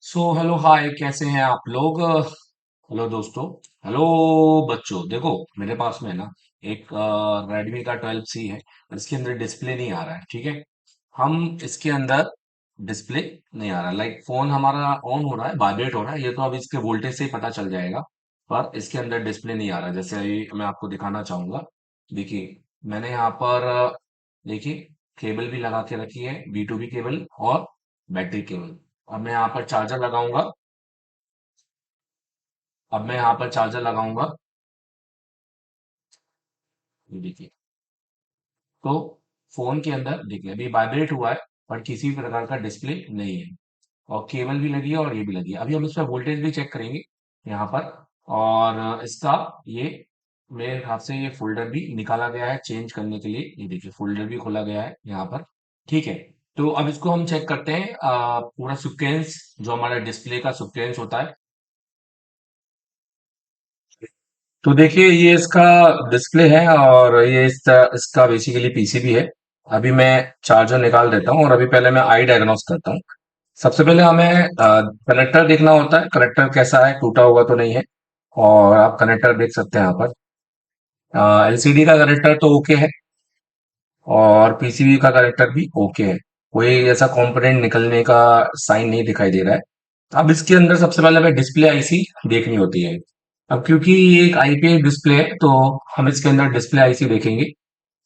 Hello hi, कैसे हैं आप लोग? हेलो दोस्तों। हेलो बच्चों, देखो मेरे पास में ना एक रेडमी का 12C है और इसके अंदर डिस्प्ले नहीं आ रहा है। ठीक है, हम इसके अंदर डिस्प्ले नहीं आ रहा, लाइक फोन हमारा ऑन हो रहा है, वाइब्रेट हो रहा है, ये तो अब इसके वोल्टेज से ही पता चल जाएगा। पर इसके अंदर डिस्प्ले नहीं आ रहा, जैसे अभी मैं आपको दिखाना चाहूंगा। देखिए, मैंने यहाँ पर देखिए केबल भी लगा के रखी है, B2B केबल और बैटरी केबल। अब मैं यहाँ पर चार्जर लगाऊंगा। अब मैं यहाँ पर चार्जर लगाऊंगा। ये देखिए, तो फोन के अंदर देखिए अभी वाइब्रेट हुआ है, पर किसी भी प्रकार का डिस्प्ले नहीं है। और केबल भी लगी है और ये भी लगी है। अभी हम इसका वोल्टेज भी चेक करेंगे यहाँ पर। और इसका ये मेरे हिसाब से ये फोल्डर भी निकाला गया है चेंज करने के लिए। ये देखिए फोल्डर भी खोला गया है यहाँ पर। ठीक है, तो अब इसको हम चेक करते हैं, पूरा सिक्वेंस जो हमारा डिस्प्ले का सिक्वेंस होता है। तो देखिए ये इसका डिस्प्ले है और ये इसका बेसिकली पीसीबी है। अभी मैं चार्जर निकाल देता हूँ और अभी पहले मैं आई डायग्नोस करता हूँ। सबसे पहले हमें कनेक्टर देखना होता है, कनेक्टर कैसा है, टूटा हुआ तो नहीं है। और आप कनेक्टर देख सकते हैं यहाँ पर। एलसीडी का कनेक्टर तो ओके है और पीसीबी का कनेक्टर भी ओके है। कोई ऐसा कंपोनेंट निकलने का साइन नहीं दिखाई दे रहा है। अब इसके अंदर सबसे पहले हमें डिस्प्ले आईसी देखनी होती है। अब क्योंकि ये एक आईपीएस डिस्प्ले है तो हम इसके अंदर डिस्प्ले आईसी देखेंगे।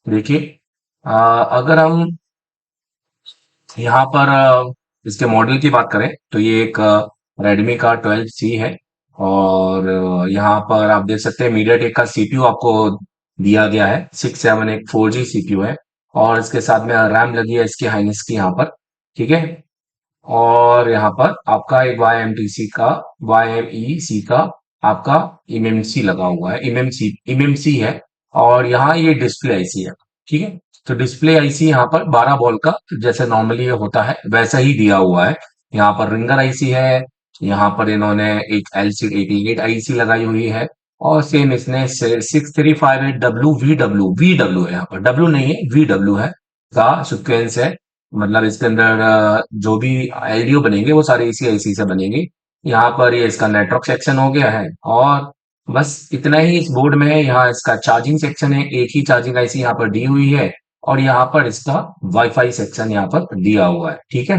देखिए, अगर हम यहाँ पर इसके मॉडल की बात करें तो ये एक रेडमी का 12C है। और यहाँ पर आप देख सकते हैं मीडियाटेक का सीपीयू आपको दिया गया है, 6784G सीपीयू है। और इसके साथ में रैम लगी है इसकी हाइनेस की यहाँ पर। ठीक है, और यहाँ पर आपका एक वाई एम ई सी का आपका एमएमसी लगा हुआ है, एमएमसी है। और यहाँ ये डिस्प्ले आईसी है। ठीक है, तो डिस्प्ले आईसी यहाँ पर 12 वोल्ट का जैसे नॉर्मली ये होता है वैसा ही दिया हुआ है। यहाँ पर रिंगर आईसी है। यहाँ पर इन्होंने एक एलसीडी 88 आईसी लगाई हुई है। और सेम इसने 6358 डब्ल्यू है, यहाँ पर डब्ल्यू नहीं है, VW है का सिक्वेंस है। मतलब इसके अंदर जो भी आईडियो बनेंगे वो सारे इसी आईसी से बनेंगे। यहाँ पर ये इसका नेटवर्क सेक्शन हो गया है। और बस इतना ही इस बोर्ड में है। यहाँ इसका चार्जिंग सेक्शन है, एक ही चार्जिंग आईसी यहाँ पर दी हुई है। और यहाँ पर इसका वाईफाई सेक्शन यहाँ पर दिया हुआ है। ठीक है,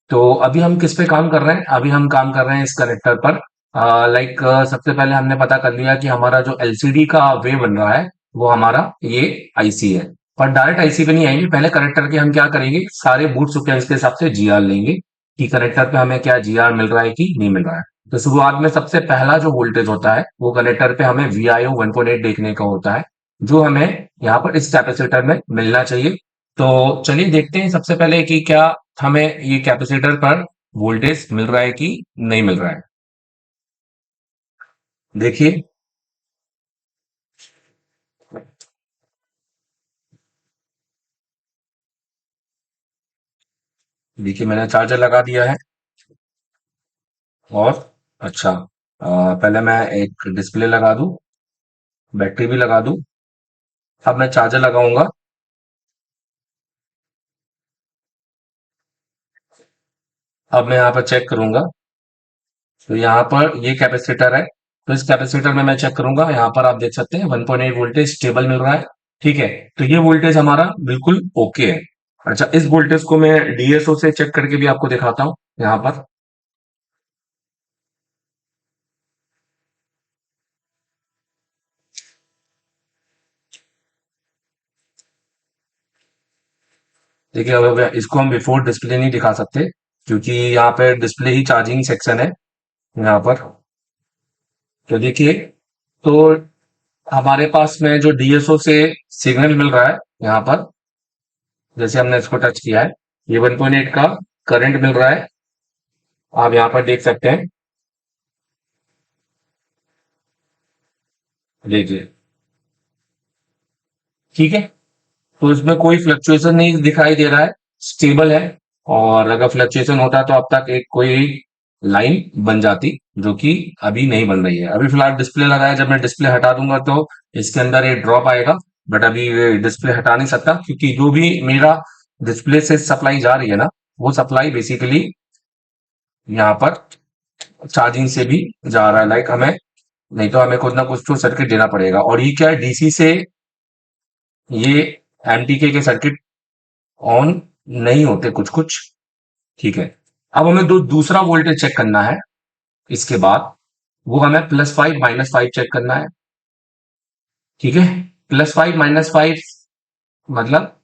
तो अभी हम किस पे काम कर रहे हैं? अभी हम काम कर रहे हैं इस कनेक्टर पर। लाइक सबसे पहले हमने पता कर लिया कि हमारा जो एलसीडी का वे बन रहा है वो हमारा ये आईसी है। पर डायरेक्ट आईसी पे नहीं आएंगे, पहले कनेक्टर के हम क्या करेंगे, सारे बूट सिक्वेंस के हिसाब से जीआर लेंगे कि कनेक्टर पे हमें क्या जीआर मिल रहा है कि नहीं मिल रहा है। तो शुरुआत में सबसे पहला जो वोल्टेज होता है वो कनेक्टर पे हमें VIO 1.8 देखने का होता है, जो हमें यहाँ पर इस कैपेसिटर में मिलना चाहिए। तो चलिए देखते हैं सबसे पहले कि क्या हमें ये कैपेसिटर पर वोल्टेज मिल रहा है कि नहीं मिल रहा है। देखिए, देखिए मैंने चार्जर लगा दिया है। और अच्छा, पहले मैं एक डिस्प्ले लगा दूं, बैटरी भी लगा दूं। अब मैं चार्जर लगाऊंगा। अब मैं यहाँ पर चेक करूंगा। तो यहाँ पर ये कैपेसिटर है, तो इस कैपेसिटर में मैं चेक करूंगा। यहाँ पर आप देख सकते हैं 1.8 वोल्टेज स्टेबल मिल रहा है। ठीक है, तो ये वोल्टेज हमारा बिल्कुल ओके है। अच्छा, इस वोल्टेज को मैं डीएसओ से चेक करके भी आपको दिखाता हूँ यहाँ पर। देखिए, अब इसको हम बिफोर डिस्प्ले नहीं दिखा सकते क्योंकि यहाँ पे डिस्प्ले ही चार्जिंग सेक्शन है यहाँ पर। तो देखिए, तो हमारे पास में जो डीएसओ से सिग्नल मिल रहा है यहाँ पर, जैसे हमने इसको टच किया है, ये 1.8 का करंट मिल रहा है। आप यहाँ पर देख सकते हैं। देखिए, ठीक है, तो इसमें कोई फ्लक्चुएशन नहीं दिखाई दे रहा है, स्टेबल है। और अगर फ्लक्चुएशन होता तो अब तक एक कोई लाइन बन जाती, जो कि अभी नहीं बन रही है। अभी फिलहाल डिस्प्ले लगाया, जब मैं डिस्प्ले हटा दूंगा तो इसके अंदर ये ड्रॉप आएगा। बट अभी ये डिस्प्ले हटा नहीं सकता क्योंकि जो भी मेरा डिस्प्ले से सप्लाई जा रही है ना, वो सप्लाई बेसिकली यहाँ पर चार्जिंग से भी जा रहा है, लाइक हमें नहीं तो हमें कुछ ना कुछ तो सर्किट देना पड़ेगा। और ये क्या है, डीसी से ये एमटीके के सर्किट ऑन नहीं होते कुछ कुछ। ठीक है, अब हमें दूसरा वोल्टेज चेक करना है। इसके बाद वो हमें +5 -5 चेक करना है। ठीक है, +5 -5 मतलब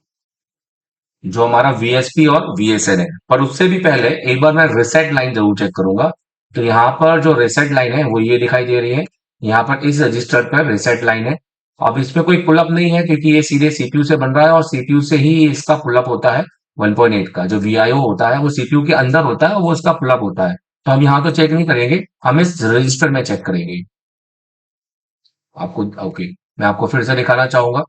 जो हमारा वीएसपी और वीएसएन है। पर उससे भी पहले एक बार मैं रिसेट लाइन जरूर चेक करूंगा। तो यहाँ पर जो रिसेट लाइन है वो ये दिखाई दे रही है। यहाँ पर इस रजिस्टर पर रिसेट लाइन है। अब इसमें कोई पुलअप नहीं है क्योंकि ये सीधे सीपीयू से बन रहा है और सीपीयू से ही इसका पुलअप होता है। 1.8 का जो वीआईओ होता है वो सीपीयू के अंदर होता है, वो इसका पुलअप होता है। तो हम यहाँ तो चेक नहीं करेंगे, हम इस रजिस्टर में चेक करेंगे। आपको ओके, मैं आपको फिर से दिखाना चाहूंगा।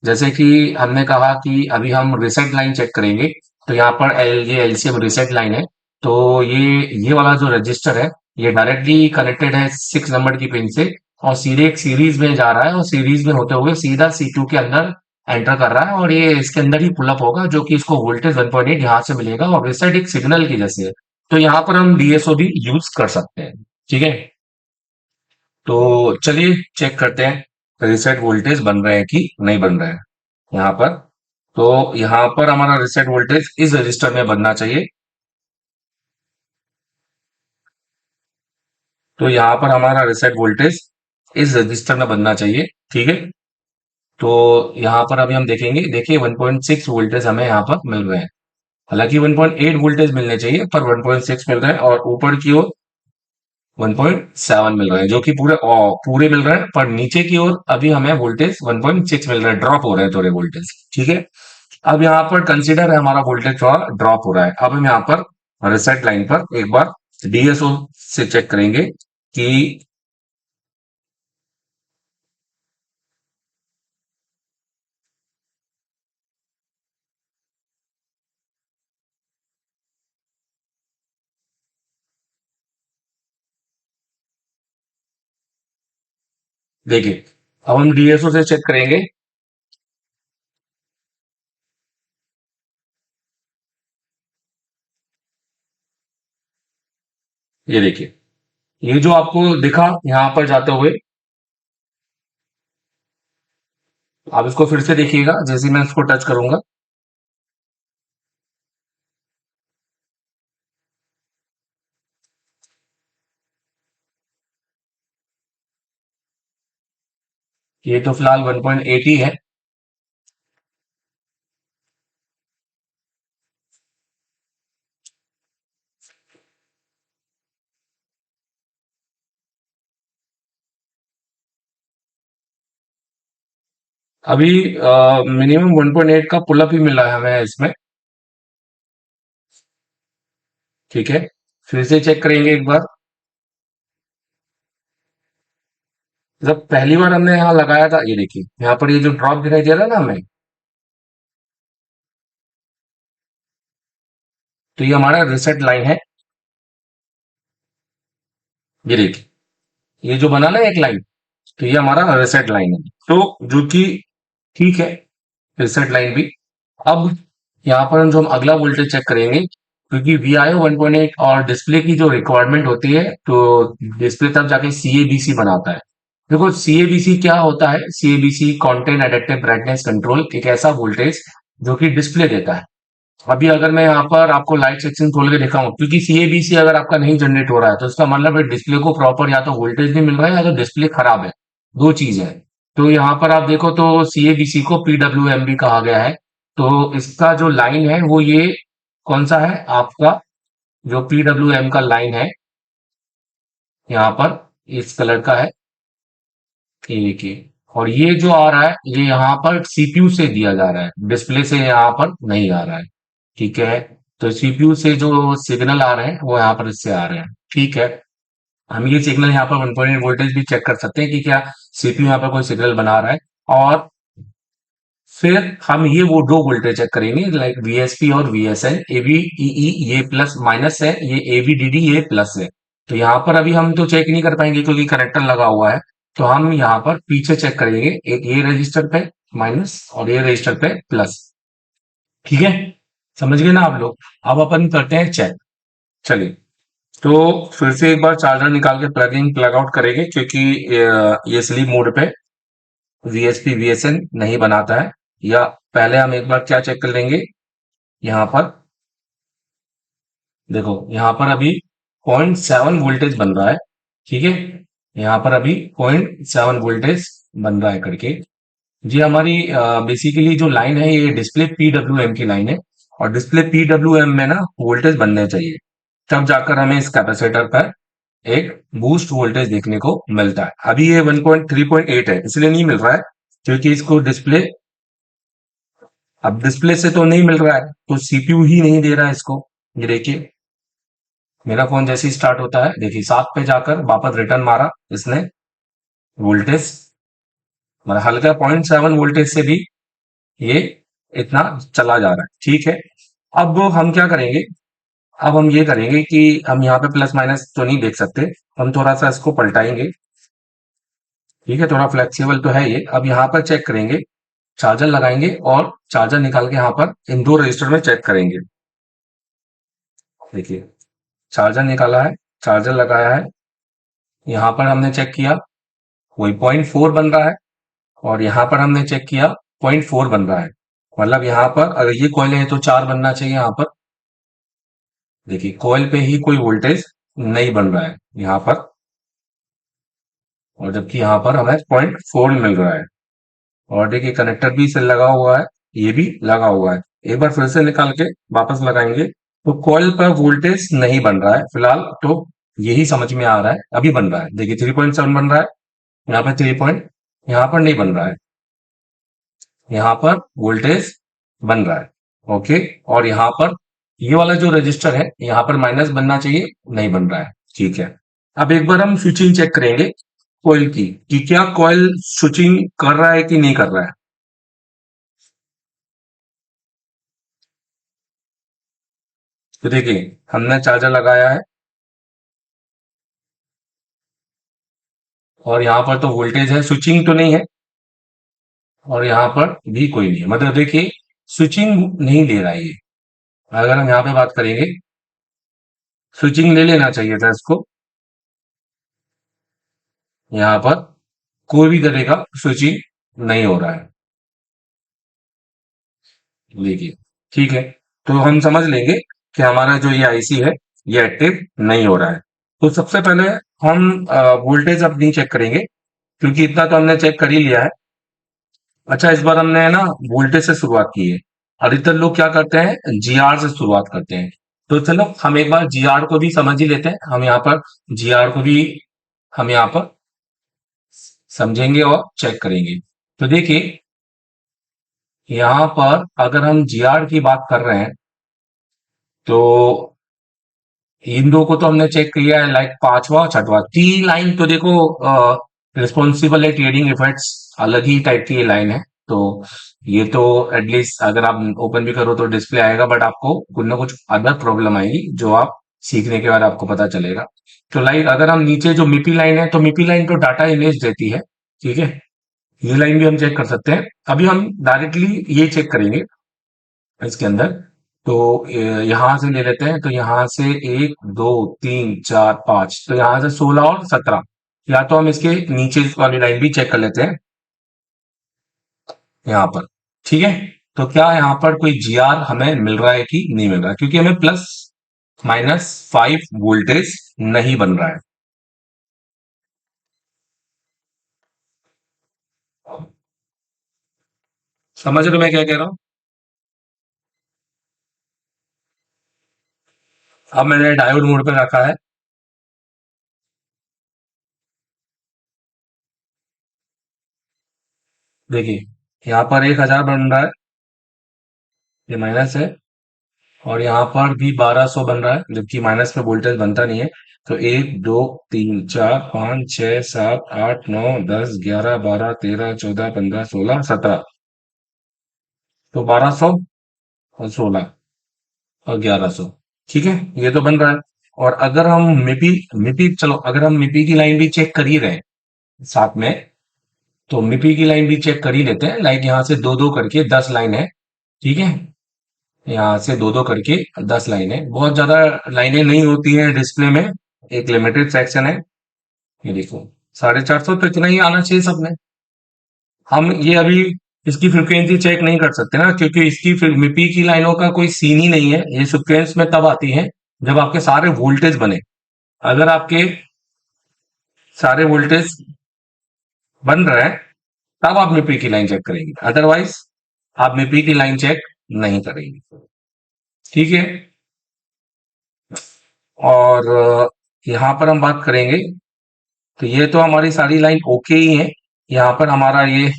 जैसे कि हमने कहा कि अभी हम रिसेट लाइन चेक करेंगे। तो यहाँ पर ये एलसीएम रिसेट लाइन है। तो ये वाला जो रजिस्टर है ये डायरेक्टली कनेक्टेड है 6 नंबर की पिन से और सीधे एक सीरीज में जा रहा है और सीरीज में होते हुए सीधा C2 के अंदर एंटर कर रहा है और ये इसके अंदर ही पुलअप होगा जो कि इसको वोल्टेज 1.8 यहाँ से मिलेगा और रिसेट एक सिग्नल की जैसे है। तो यहाँ पर हम डीएसओ भी यूज कर सकते हैं। ठीक है, तो चलिए चेक करते हैं रिसेट वोल्टेज बन रहे हैं कि नहीं बन रहे हैं यहाँ पर। तो यहाँ पर हमारा रिसेट वोल्टेज इस रजिस्टर में बनना चाहिए। तो यहाँ पर हमारा रिसेट वोल्टेज इस रजिस्टर में बनना चाहिए। ठीक है, तो यहाँ पर अभी हम देखेंगे, देखिए 1.6 वोल्टेज हमें यहाँ पर मिल रहे हैं। हालांकि 1.8 वोल्टेज मिलने चाहिए पर 1.6 मिल रहे हैं और ऊपर की ओर 1.7 मिल रहे हैं जो कि पूरे मिल रहे हैं। पर नीचे की ओर अभी हमें वोल्टेज 1.6 मिल रहा है, ड्रॉप हो रहे हैं थोड़े वोल्टेज। ठीक है, अब यहाँ पर कंसीडर है हमारा वोल्टेज थोड़ा ड्रॉप हो रहा है। अब हम यहाँ पर रिसेट लाइन पर एक बार डीएसओ से चेक करेंगे कि देखिए, अब हम डीएसओ से चेक करेंगे। ये देखिए, ये जो आपको दिखा यहाँ पर जाते हुए, आप इसको फिर से देखिएगा जैसे ही मैं इसको टच करूंगा। ये तो फिलहाल 1.8 ही है। अभी मिनिमम 1.8 का पुलअप ही मिला है हमें इसमें। ठीक है, फिर से चेक करेंगे एक बार। जब पहली बार हमने यहाँ लगाया था, ये देखिए यहाँ पर ये जो ड्रॉप दिखाई दे रहा है ना हमें, तो ये हमारा रिसेट लाइन है। ये देखिए, ये जो बना ना एक लाइन, तो ये हमारा रिसेट लाइन है। तो जो कि ठीक है, रिसेट लाइन भी। अब यहाँ पर जो हम अगला वोल्टेज चेक करेंगे, क्योंकि VIO 1.8 और डिस्प्ले की जो रिक्वायरमेंट होती है, तो डिस्प्ले तब जाके CABC बनाता है। देखो CABC क्या होता है, CABC content adaptive brightness control, एक ऐसा वोल्टेज जो कि डिस्प्ले देता है। अभी अगर मैं यहाँ पर आपको लाइट सेक्शन खोल के दिखाऊं, क्योंकि CABC अगर आपका नहीं जनरेट हो रहा है तो इसका मतलब है डिस्प्ले को प्रॉपर या तो वोल्टेज नहीं मिल रहा है या तो डिस्प्ले खराब है। दो चीज है। तो यहाँ पर आप देखो तो CABC को PWM भी कहा गया है। तो इसका जो लाइन है वो ये कौन सा है आपका, जो PWM का लाइन है यहाँ पर इस कलर का है, ये देखिए। और ये जो आ रहा है ये यहाँ पर सीपीयू से दिया जा रहा है, डिस्प्ले से यहाँ पर नहीं आ रहा है। ठीक है, तो सीपीयू से जो सिग्नल आ रहे हैं वो यहाँ पर इससे आ रहे हैं। ठीक है, हम ये सिग्नल यहाँ पर 1.8 वोल्टेज भी चेक कर सकते हैं कि क्या सीपीयू यहाँ पर कोई सिग्नल बना रहा है। और फिर हम ये वो दो वोल्टेज चेक करेंगे लाइक वीएसपी और वीएसएन, एवी ई ये प्लस माइनस है, ये एवीडीडी ये प्लस है। तो यहाँ पर अभी हम तो चेक नहीं कर पाएंगे क्योंकि कनेक्टर लगा हुआ है। तो हम यहाँ पर पीछे चेक करेंगे, एक ये रजिस्टर पे माइनस और ये रजिस्टर पे प्लस। ठीक है, समझ गए ना आप लोग। अब अपन करते हैं चेक। चलिए, तो फिर से एक बार चार्जर निकाल के प्लग इन प्लग आउट करेंगे, क्योंकि ये स्लीप मोड पे वीएसपी वीएसएन नहीं बनाता है। या पहले हम एक बार क्या चेक कर लेंगे, यहाँ पर देखो, यहाँ पर अभी 0.7 वोल्टेज बन रहा है। ठीक है, यहाँ पर अभी 0.7 वोल्टेज बन रहा है करके। जी, हमारी बेसिकली जो लाइन है ये डिस्प्ले पीडब्ल्यूएम की लाइन है, और डिस्प्ले पीडब्ल्यूएम में ना वोल्टेज बनने चाहिए, तब जाकर हमें इस कैपेसिटर पर एक बूस्ट वोल्टेज देखने को मिलता है। अभी ये 1.3.8 है, इसलिए नहीं मिल रहा है क्योंकि इसको डिस्प्ले, अब डिस्प्ले से तो नहीं मिल रहा है, तो सीपीयू ही नहीं दे रहा है इसको। ये देखिए, मेरा फोन जैसे ही स्टार्ट होता है, देखिए 7 पे जाकर वापस रिटर्न मारा इसने वोल्टेज, मतलब हल्का 0.7 वोल्टेज से भी ये इतना चला जा रहा है। ठीक है, अब हम क्या करेंगे, अब हम ये करेंगे कि हम यहाँ पे प्लस माइनस तो नहीं देख सकते, हम थोड़ा सा इसको पलटाएंगे। ठीक है, थोड़ा फ्लेक्सिबल तो है ये। अब यहाँ पर चेक करेंगे, चार्जर लगाएंगे और चार्जर निकाल के यहाँ पर इन दो रजिस्टर में चेक करेंगे। देखिए, चार्जर निकाला है, चार्जर लगाया है, यहाँ पर हमने चेक किया वही 0.4 बन रहा है, और यहाँ पर हमने चेक किया 0.4 बन रहा है। मतलब यहाँ पर अगर ये कॉइल है तो 4 बनना चाहिए यहाँ पर। देखिए, कॉइल पे ही कोई वोल्टेज नहीं बन रहा है यहाँ पर, और जबकि यहाँ पर हमें 0.4 मिल रहा है। और देखिए, कनेक्टर भी इसे लगा हुआ है, ये भी लगा हुआ है। एक बार फिर से निकाल के वापस लगाएंगे तो कॉइल पर वोल्टेज नहीं बन रहा है फिलहाल, तो यही समझ में आ रहा है। अभी बन रहा है, देखिए 3.7 बन रहा है, यहाँ पर 3 पॉइंट, यहाँ पर नहीं बन रहा है, यहाँ पर वोल्टेज बन रहा है। ओके, और यहाँ पर ये वाला जो रजिस्टर है यहाँ पर माइनस बनना चाहिए, नहीं बन रहा है। ठीक है, अब एक बार हम स्विचिंग चेक करेंगे कॉइल की, कि क्या कॉइल स्विचिंग कर रहा है कि नहीं कर रहा है। तो देखिए, हमने चार्जर लगाया है और यहाँ पर तो वोल्टेज है, स्विचिंग तो नहीं है, और यहाँ पर भी कोई नहीं है, मतलब देखिए स्विचिंग नहीं ले रहा है ये। अगर हम यहाँ पे बात करेंगे, स्विचिंग ले लेना चाहिए था इसको, यहाँ पर कोई भी तरह का स्विचिंग नहीं हो रहा है। देखिए, ठीक है, तो हम समझ लेंगे कि हमारा जो ये आईसी है ये एक्टिव नहीं हो रहा है। तो सबसे पहले हम वोल्टेज अब नहीं चेक करेंगे, क्योंकि इतना तो हमने चेक कर ही लिया है। अच्छा, इस बार हमने है ना वोल्टेज से शुरुआत की है। अधिकतर लोग क्या करते हैं, जीआर से शुरुआत करते हैं। तो चलो हम एक बार जीआर को भी समझ ही लेते हैं, हम यहाँ पर जीआर को भी हम यहाँ पर समझेंगे और चेक करेंगे। तो देखिए, यहाँ पर अगर हम जीआर की बात कर रहे हैं, तो इन दो को तो हमने चेक किया है, लाइक पांचवा और छठवा, तीन लाइन तो देखो रिस्पॉन्सिबल है ट्रेडिंग इफेक्ट्स, अलग ही टाइप की ये लाइन है। तो ये तो एटलीस्ट अगर आप ओपन भी करो तो डिस्प्ले आएगा, बट आपको कुछ ना कुछ अदर प्रॉब्लम आएगी जो आप सीखने के बाद आपको पता चलेगा। तो लाइक अगर हम नीचे जो मिपी लाइन है, तो मिपी लाइन तो डाटा इमेज देती है। ठीक है, ये लाइन भी हम चेक कर सकते हैं। अभी हम डायरेक्टली ये चेक करेंगे इसके अंदर। तो यहां से ले लेते हैं, तो यहां से 1 2 3 4 5, तो यहां से 16 और 17, या तो हम इसके नीचे वाली लाइन भी चेक कर लेते हैं यहाँ पर। ठीक है, तो क्या यहाँ पर कोई जीआर हमें मिल रहा है कि नहीं मिल रहा है, क्योंकि हमें +-5 वोल्टेज नहीं बन रहा है। समझ रहे हो मैं क्या कह रहा हूँ। अब मैंने डायोड मोड पे रखा है। देखिए, यहाँ पर 1000 बन रहा है, ये माइनस है, और यहाँ पर भी 1200 बन रहा है, जबकि माइनस पे वोल्टेज बनता नहीं है। तो 1 2 3 4 5 6 7 8 9 10 11 12 13 14 15 16 17, तो 1200 और 16 और 1100। ठीक है, ये तो बन रहा है। और अगर हम मिपी मिपी चलो, अगर हम मिपी की लाइन भी चेक कर ही रहे हैं साथ में, तो मिपी की लाइन भी चेक कर ही लेते हैं। लाइक यहाँ से दो दो करके 10 लाइन है। ठीक है, यहाँ से दो दो करके 10 लाइनें, बहुत ज्यादा लाइनें नहीं होती हैं डिस्प्ले में, एक लिमिटेड सेक्शन है। ये देखो 450, तो इतना ही आना चाहिए सब में। हम ये अभी इसकी फ्रिक्वेंसी चेक नहीं कर सकते ना, क्योंकि इसकी मिपी की लाइनों का कोई सीन ही नहीं है। ये सीक्वेंस में तब आती है जब आपके सारे वोल्टेज बने। अगर आपके सारे वोल्टेज बन रहे हैं तब आप मिपी की लाइन चेक करेंगे, अदरवाइज आप मिपी की लाइन चेक नहीं करेंगे। ठीक है। और यहाँ पर हम बात करेंगे, तो ये तो हमारी सारी लाइन ओके ही है। यहाँ पर हमारा ये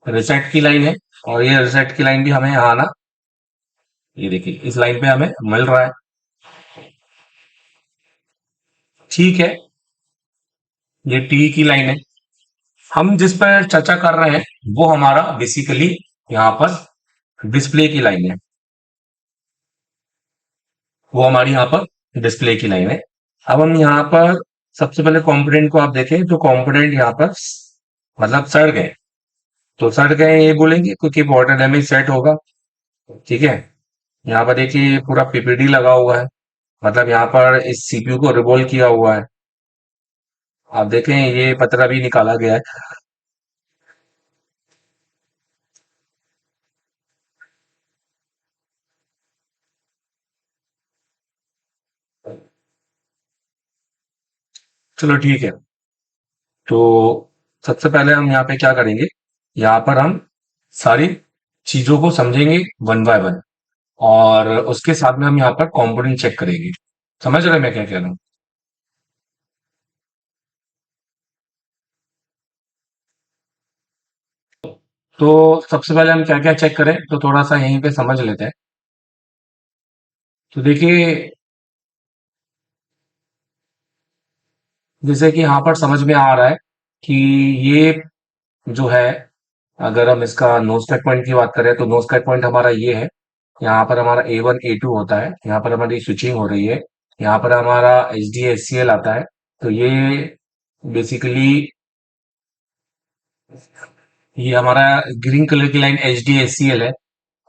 रिसेट की लाइन है, और ये रिसेट की लाइन भी हमें यहाँ आना, ये देखिए इस लाइन पे हमें मिल रहा है। ठीक है। ये टी की लाइन है। हम जिस पर चर्चा कर रहे हैं वो हमारा बेसिकली यहाँ पर डिस्प्ले की लाइन है। वो हमारी यहाँ पर डिस्प्ले की लाइन है। अब हम यहाँ पर सबसे पहले कंपोनेंट को आप देखें, तो कंपोनेंट यहाँ पर मतलब सड़ गए। तो सड़ गए ये बोलेंगे क्योंकि बॉर्डर डैमेज सेट होगा। ठीक है। यहाँ पर देखिए ये पूरा पीपीडी लगा हुआ है, मतलब यहाँ पर इस सीपीयू को रिवॉल्व किया हुआ है। आप देखें ये पतरा भी निकाला गया है। चलो ठीक है। तो सबसे पहले हम यहाँ पे क्या करेंगे, यहाँ पर हम सारी चीजों को समझेंगे वन बाय वन, और उसके साथ में हम यहाँ पर कंपोनेंट चेक करेंगे। समझ रहे हैं मैं क्या कह रहा हूँ? तो सबसे पहले हम क्या क्या चेक करें, तो थोड़ा सा यहीं पे समझ लेते हैं। तो देखिए, जैसे कि यहाँ पर समझ में आ रहा है कि ये जो है, अगर हम इसका नोज कट पॉइंट की बात करें तो नोज कट पॉइंट हमारा ये है। यहाँ पर हमारा A1 A2 होता है, यहाँ पर हमारी स्विचिंग हो रही है। यहाँ पर हमारा HDACL आता है। तो ये बेसिकली ये हमारा ग्रीन कलर की लाइन HDACL है,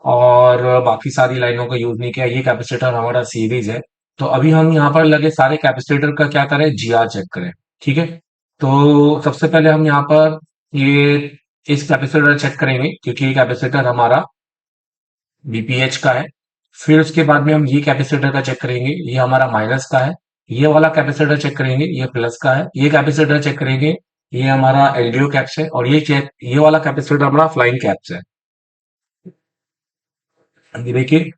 और बाकी सारी लाइनों का यूज नहीं किया। ये कैपेसिटर हमारा सीरीज है। तो अभी हम यहाँ पर लगे सारे कैपेसिटर का क्या करें, GR चेक करें। ठीक है। तो सबसे पहले हम यहाँ पर ये इस कैपेसिटर चेक करेंगे, क्योंकि ये कैपेसिटर हमारा बीपीएच का है। फिर उसके बाद में हम ये कैपेसिटर का चेक करेंगे, ये हमारा माइनस का है। ये वाला कैपेसिटर चेक करेंगे, ये प्लस का है। ये कैपेसिटर चेक करेंगे, ये हमारा एलडीओ कैप्स है। और ये वाला कैपेसिटर हमारा फ्लाइंग कैप्स है। ये देखिए,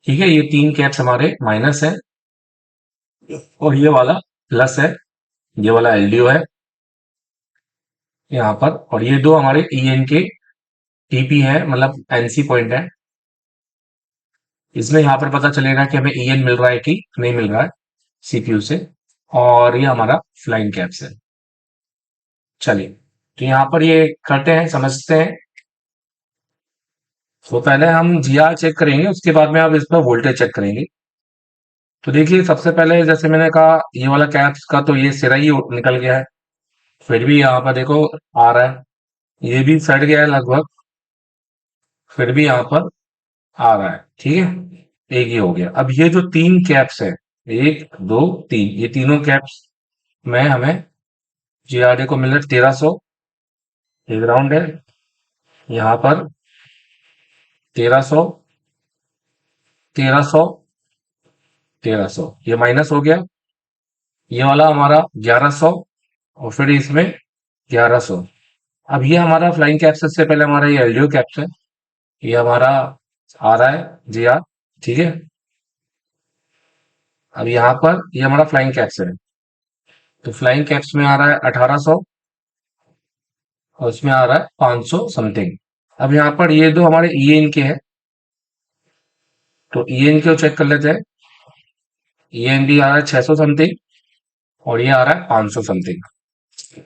ठीक है, ये तीन कैप्स हमारे माइनस है, और ये वाला प्लस है। ये वाला एलडीओ है यहाँ पर, और ये दो हमारे ईएन के टीपी है, मतलब एनसी पॉइंट है। इसमें यहाँ पर पता चलेगा कि हमें ईएन मिल रहा है कि नहीं मिल रहा है सीपीयू से। और ये हमारा फ्लाइंग कैप्स है। चलिए, तो यहाँ पर ये करते हैं, समझते हैं। तो पहले हम जीआर चेक करेंगे, उसके बाद में आप इस पर वोल्टेज चेक करेंगे। तो देखिए, सबसे पहले जैसे मैंने कहा, ये वाला कैप्स का तो ये सिरा ही निकल गया है। फिर भी यहाँ पर देखो आ रहा है, ये भी सड़ गया है लगभग। फिर भी यहाँ पर आ रहा है। ठीक है, एक ये हो गया। अब ये जो तीन कैप्स है, एक दो तीन, ये तीनों कैप्स में हमें जीआरडी को मिल रहा है 1300। ये ग्राउंड है, यहाँ पर 1300, 1300, 1300, ये माइनस हो गया। ये वाला हमारा 1100, और फिर इसमें 1100। अब ये हमारा फ्लाइंग कैप्स से पहले हमारा ये एलडीओ कैप्स है, ये हमारा आ रहा है जीआर। ठीक है। अब यहाँ पर ये हमारा फ्लाइंग कैप्स है, तो फ्लाइंग कैप्स में आ रहा है 1800, और इसमें आ रहा है 500 समथिंग। अब यहाँ पर ये दो हमारे ईएन के हैं, तो ईएन को चेक कर लेते हैं। ईएन भी आ रहा है 600 समथिंग, और ये आ रहा है 500 समथिंग।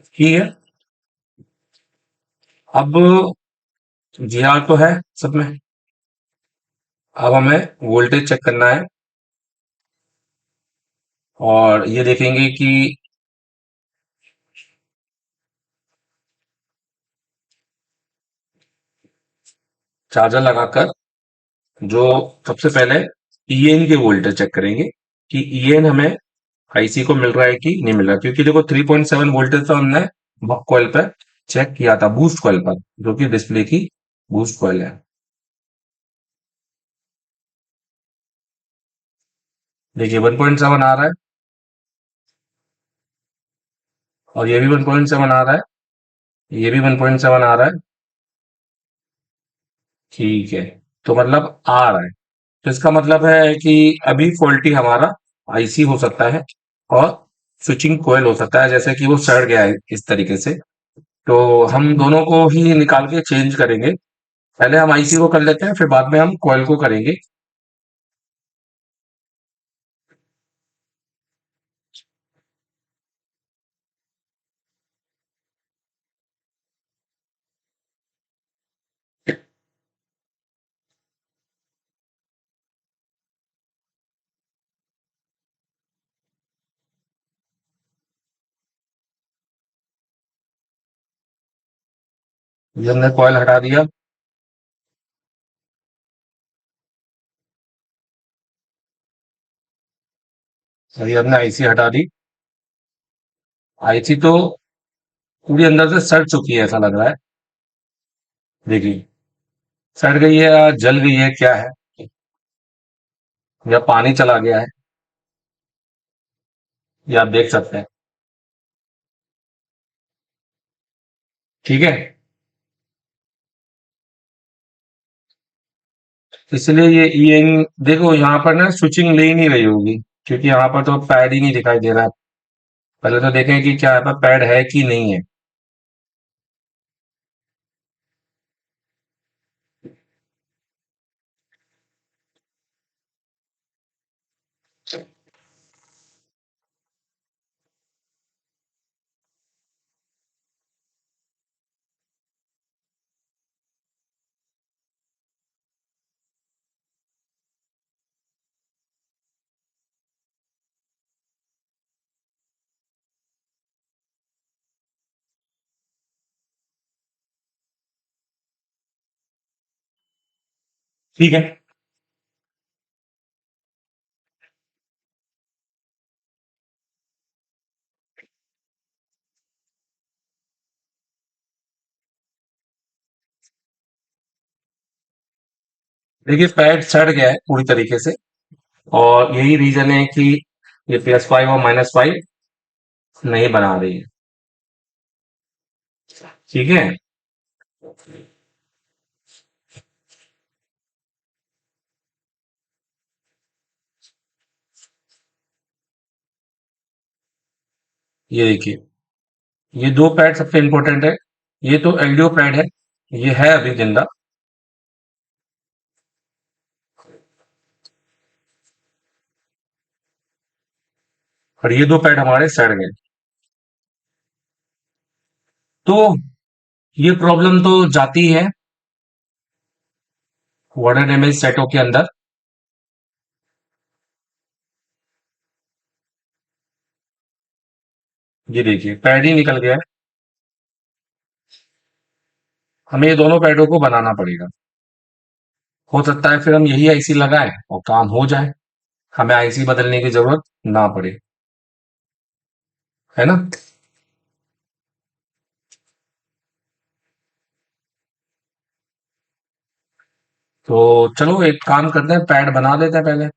ठीक है। अब जीआर तो है सब में। अब हमें वोल्टेज चेक करना है, और ये देखेंगे कि चार्जर लगाकर जो सबसे पहले ईएन के वोल्टेज चेक करेंगे कि ईएन हमें आईसी को मिल रहा है कि नहीं मिल रहा, क्योंकि देखो 3.7 वोल्टेज तो हमने बक कॉइल पर चेक किया था, बूस्ट कॉइल पर, जो कि डिस्प्ले की बूस्ट कॉइल है। देखिए 1.7 आ रहा है, और ये भी 1.7 आ रहा है, ये भी 1.7 आ रहा है। ठीक है, तो मतलब आ रहा है, तो इसका मतलब है कि अभी फॉल्टी हमारा आईसी हो सकता है, और स्विचिंग कोयल हो सकता है, जैसे कि वो सड़ गया है इस तरीके से। तो हम दोनों को ही निकाल के चेंज करेंगे। पहले हम आईसी को कर लेते हैं, फिर बाद में हम कोयल को करेंगे। ये हमने कोयल हटा दिया। अभी हमने आईसी हटा दी। आईसी तो पूरी अंदर से सड़ चुकी है, ऐसा लग रहा है। देखिए, सड़ गई है या जल गई है, क्या है, या पानी चला गया है, ये आप देख सकते हैं। ठीक है, इसलिए ये ईएन देखो यहाँ पर ना स्विचिंग ले ही नहीं रही होगी, क्योंकि यहाँ पर तो पैड ही नहीं दिखाई दे रहा है। पहले तो देखें कि क्या यहाँ पर पैड है कि नहीं है। ठीक है, देखिए पैड सड़ गया है पूरी तरीके से, और यही रीजन है कि ये +5 और -5 नहीं बना रही है। ठीक है, ये देखिए, ये दो पैड सबसे इंपॉर्टेंट है। ये तो एलडीओ पैड है, ये है अभी जिंदा, और ये दो पैड हमारे सड़ गए। तो ये प्रॉब्लम तो जाती है वाटर डैमेज सेटों के अंदर। ये देखिए पैड ही निकल गया है। हमें ये दोनों पैडों को बनाना पड़ेगा। हो सकता है फिर हम यही आईसी लगाएं और काम हो जाए, हमें आईसी बदलने की जरूरत ना पड़े, है ना। तो चलो एक काम करते हैं, पैड बना देते हैं पहले।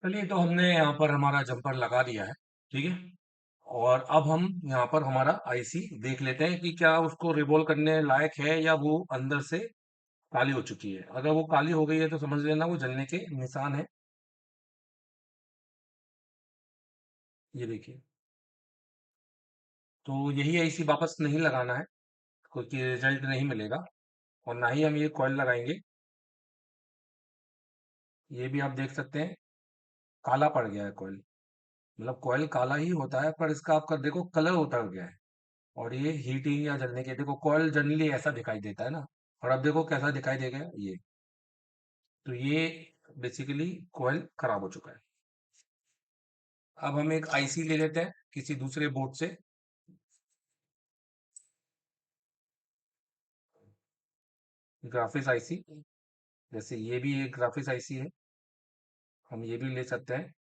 चलिए, तो हमने यहाँ पर हमारा जंपर लगा दिया है। ठीक है। और अब हम यहाँ पर हमारा आईसी देख लेते हैं कि क्या उसको रिवॉल्व करने लायक है या वो अंदर से काली हो चुकी है। अगर वो काली हो गई है तो समझ लेना वो जलने के निशान है। ये देखिए। तो यही आईसी वापस नहीं लगाना है, क्योंकि रिजल्ट नहीं मिलेगा। और ना ही हम ये कॉइल लगाएंगे। ये भी आप देख सकते हैं, काला पड़ गया है कॉइल। मतलब कॉइल काला ही होता है, पर इसका आपका देखो कलर उतर गया है। और ये हीटिंग या जलने के, देखो कॉइल जनरली ऐसा दिखाई देता है ना। और अब देखो कैसा दिखाई देगा ये। तो ये बेसिकली कॉइल खराब हो चुका है। अब हम एक आईसी ले लेते हैं किसी दूसरे बोर्ड से। ग्राफिक्स आईसी, जैसे ये भी एक ग्राफिक्स आईसी है, हम ये भी ले सकते हैं।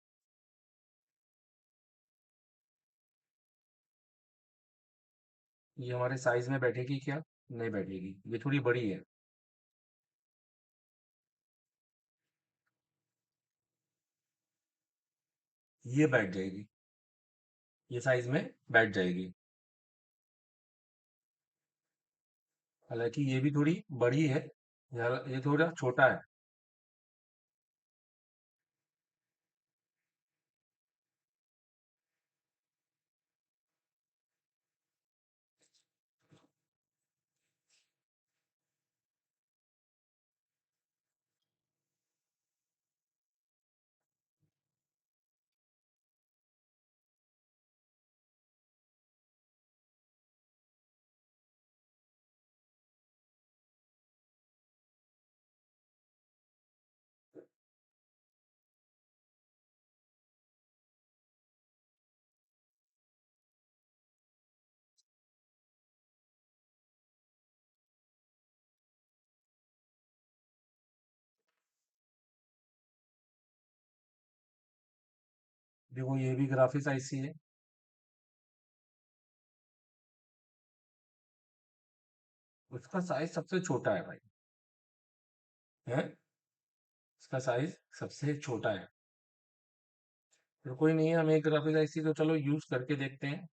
ये हमारे साइज में बैठेगी क्या? नहीं बैठेगी, ये थोड़ी बड़ी है। ये बैठ जाएगी, ये साइज में बैठ जाएगी। हालांकि ये भी थोड़ी बड़ी है, ये थोड़ा छोटा है। देखो ये भी ग्राफिक्स आईसी है। उसका साइज सबसे छोटा है भाई। है, इसका साइज सबसे छोटा है। तो कोई नहीं है, हम एक ग्राफिक्स आईसी तो चलो यूज करके देखते हैं।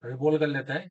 रिकॉल कर लेते हैं।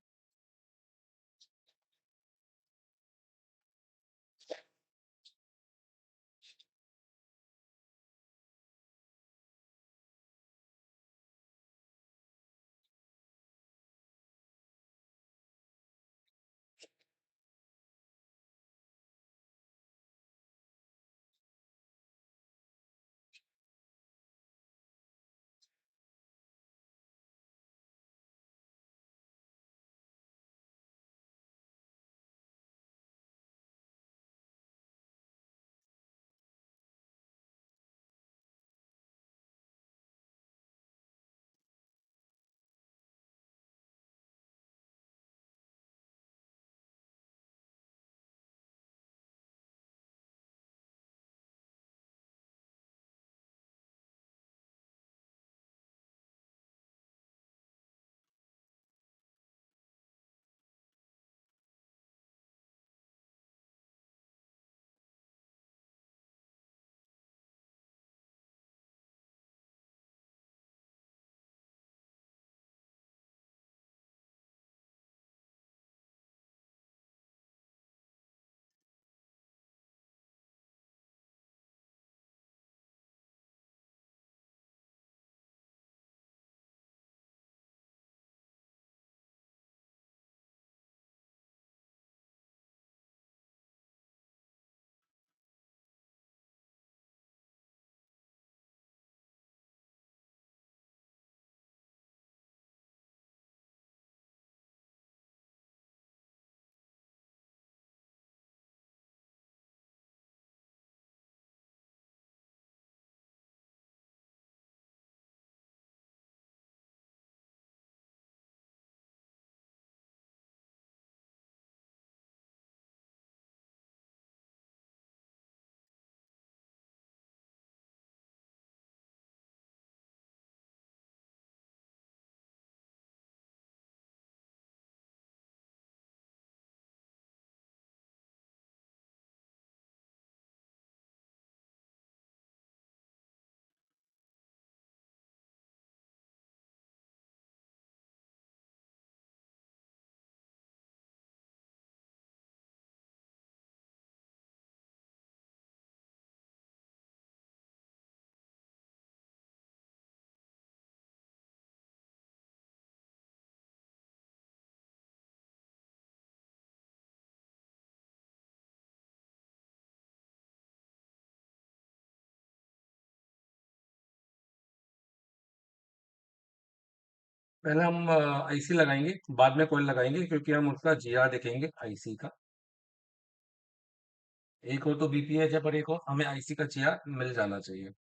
पहले हम आईसी लगाएंगे, बाद में कॉइल लगाएंगे, क्योंकि हम उसका जीआर देखेंगे आईसी का। एक हो तो बीपीएच है, पर एक हो हमें आईसी का जीआर मिल जाना चाहिए।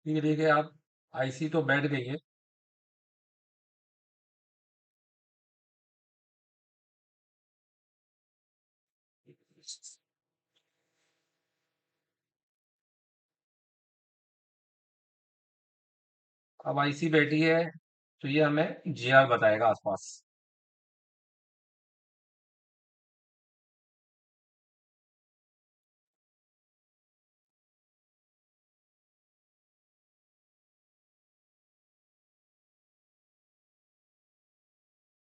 ठीक है, ठीक है। आप आईसी तो बैठ गई है। अब आईसी बैठी है, तो ये हमें जीआर बताएगा आसपास।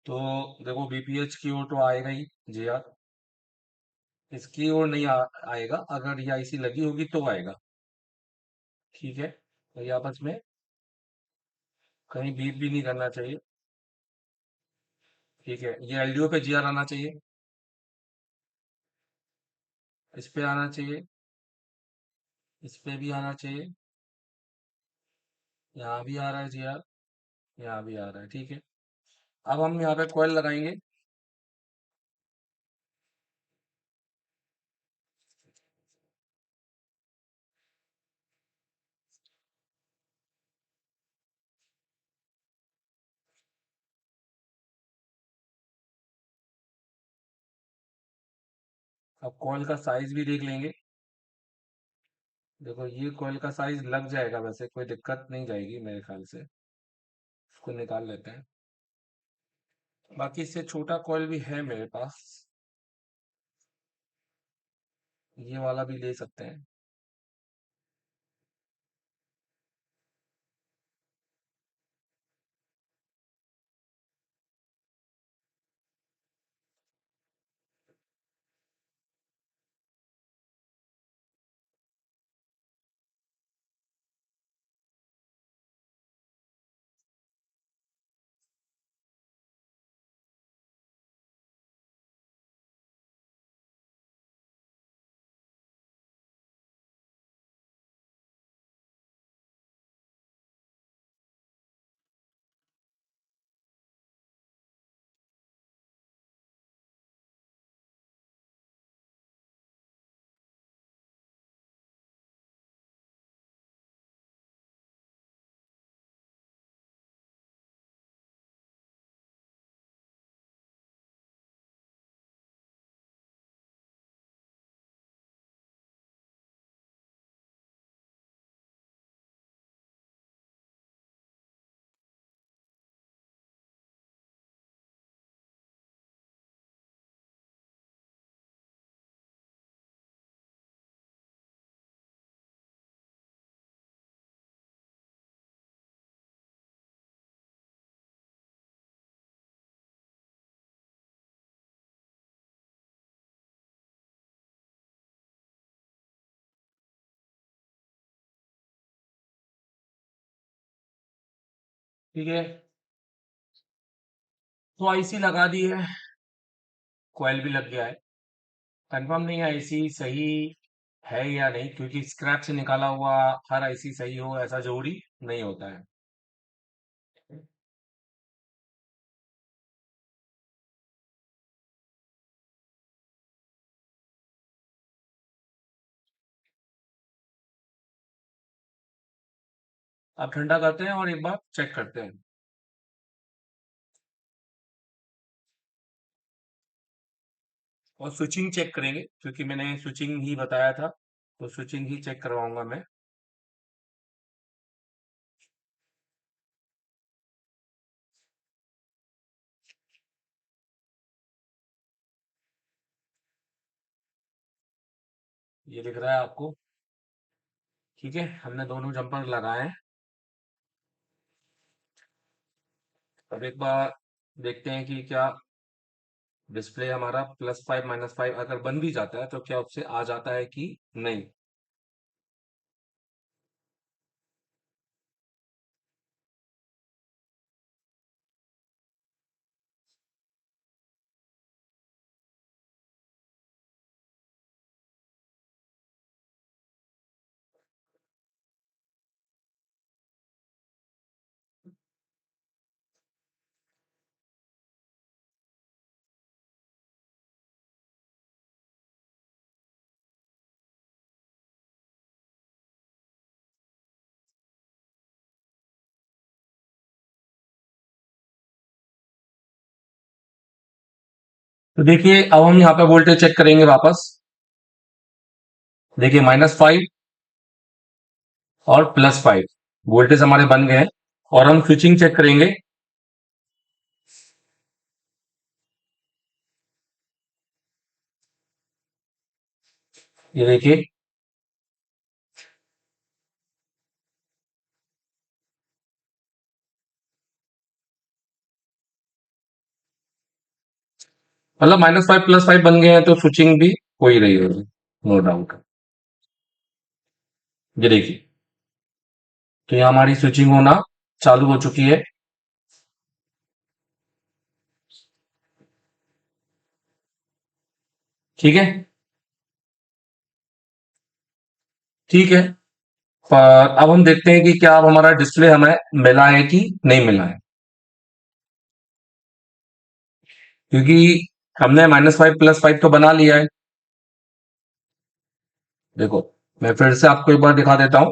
तो देखो, बीपीएच की ओर तो आएगा ही जीआर। इसकी ओर नहीं आएगा। अगर ये आईसी लगी होगी तो आएगा। ठीक है, तो ये आपस में कहीं बीप भी नहीं करना चाहिए। ठीक है, ये एलडीओ पे जीआर आना चाहिए। इस पे आना चाहिए। इस पे भी आना चाहिए। यहाँ भी आ रहा है जीआर। यहाँ भी आ रहा है। ठीक है, अब हम यहाँ पे कॉइल लगाएंगे। अब कॉइल का साइज भी देख लेंगे। देखो, ये कॉइल का साइज लग जाएगा, वैसे कोई दिक्कत नहीं जाएगी मेरे ख्याल से। इसको निकाल लेते हैं। बाकी इससे छोटा कॉइल भी है मेरे पास। ये वाला भी ले सकते हैं। ठीक है, तो आईसी लगा दी है, कॉइल भी लग गया है। कंफर्म नहीं है आईसी सही है या नहीं, क्योंकि स्क्रैप से निकाला हुआ हर आईसी सही हो ऐसा जरूरी नहीं होता है। अब ठंडा करते हैं और एक बार चेक करते हैं। और स्विचिंग चेक करेंगे, क्योंकि मैंने स्विचिंग ही बताया था, तो स्विचिंग ही चेक करवाऊंगा मैं। ये दिख रहा है आपको? ठीक है, हमने दोनों जंपर लगाए हैं। अब एक बार देखते हैं कि क्या डिस्प्ले हमारा +5 -5 अगर बन भी जाता है तो क्या उससे आ जाता है कि नहीं। तो देखिए, अब हम यहाँ पे वोल्टेज चेक करेंगे वापस। देखिए, -5 और +5 वोल्टेज हमारे बन गए हैं। और हम स्विचिंग चेक करेंगे। ये देखिए, मतलब -5 +5 बन गए हैं तो स्विचिंग भी हो ही रही होगी, नो डाउट। ये देखिए, तो ये हमारी स्विचिंग होना चालू हो चुकी है। ठीक है। ठीक है। पर अब हम देखते हैं कि क्या अब हमारा डिस्प्ले हमें मिला है कि नहीं मिला है, क्योंकि हमने -5 +5 तो बना लिया है। देखो, मैं फिर से आपको एक बार दिखा देता हूं।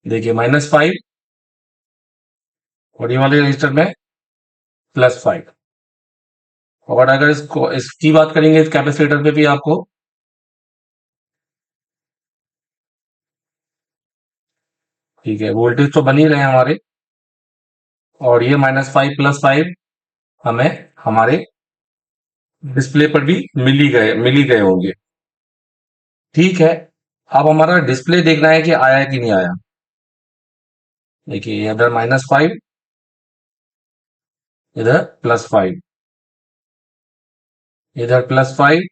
देखिए, -5 और ये वाले रजिस्टर में +5। और अगर इसको इसकी बात करेंगे इस कैपेसिटर पे भी आपको, ठीक है, वोल्टेज तो बन ही रहे हैं हमारे। और ये -5 +5 हमें हमारे डिस्प्ले पर भी मिल ही गए होंगे। ठीक है। अब हमारा डिस्प्ले देखना है कि आया कि नहीं आया। देखिए, इधर -5, इधर +5, इधर +5,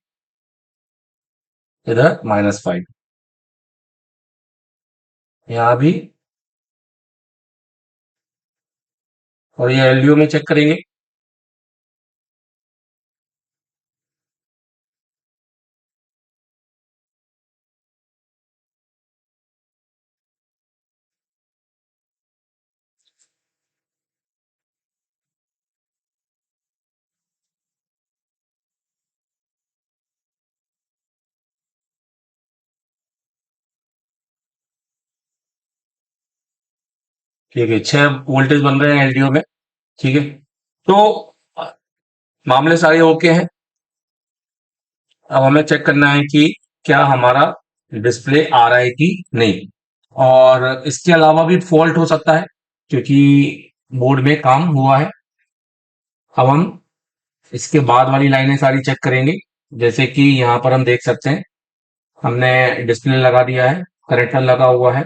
इधर -5। यहाँ भी। और ये एलडीओ में चेक करेंगे। ठीक है, 6 वोल्टेज बन रहे हैं एलडीओ में। ठीक है। तो अ, मामले सारे ओके हैं। अब हमें चेक करना है कि क्या हमारा डिस्प्ले आ रहा है कि नहीं। और इसके अलावा भी फॉल्ट हो सकता है, क्योंकि बोर्ड में काम हुआ है। अब हम इसके बाद वाली लाइनें सारी चेक करेंगे। जैसे कि यहाँ पर हम देख सकते हैं, हमने डिस्प्ले लगा दिया है, कनेक्टर लगा हुआ है।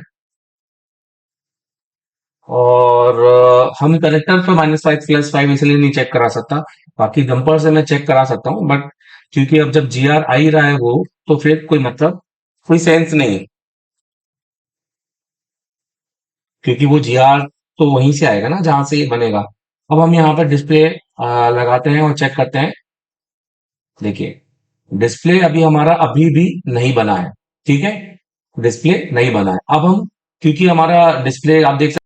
और हम कनेक्टर पे -5 +5 इसलिए नहीं चेक करा सकता, बाकी जंपर से मैं चेक करा सकता हूँ, बट क्योंकि अब जब जीआर आ ही रहा है वो, तो फिर कोई मतलब, कोई सेंस नहीं है, क्योंकि वो जीआर तो वहीं से आएगा ना जहां से ये बनेगा। अब हम यहाँ पर डिस्प्ले लगाते हैं और चेक करते हैं। देखिए, डिस्प्ले अभी हमारा अभी भी नहीं बना है, ठीक है, डिस्प्ले नहीं बना है। अब हम, क्योंकि हमारा डिस्प्ले आप देख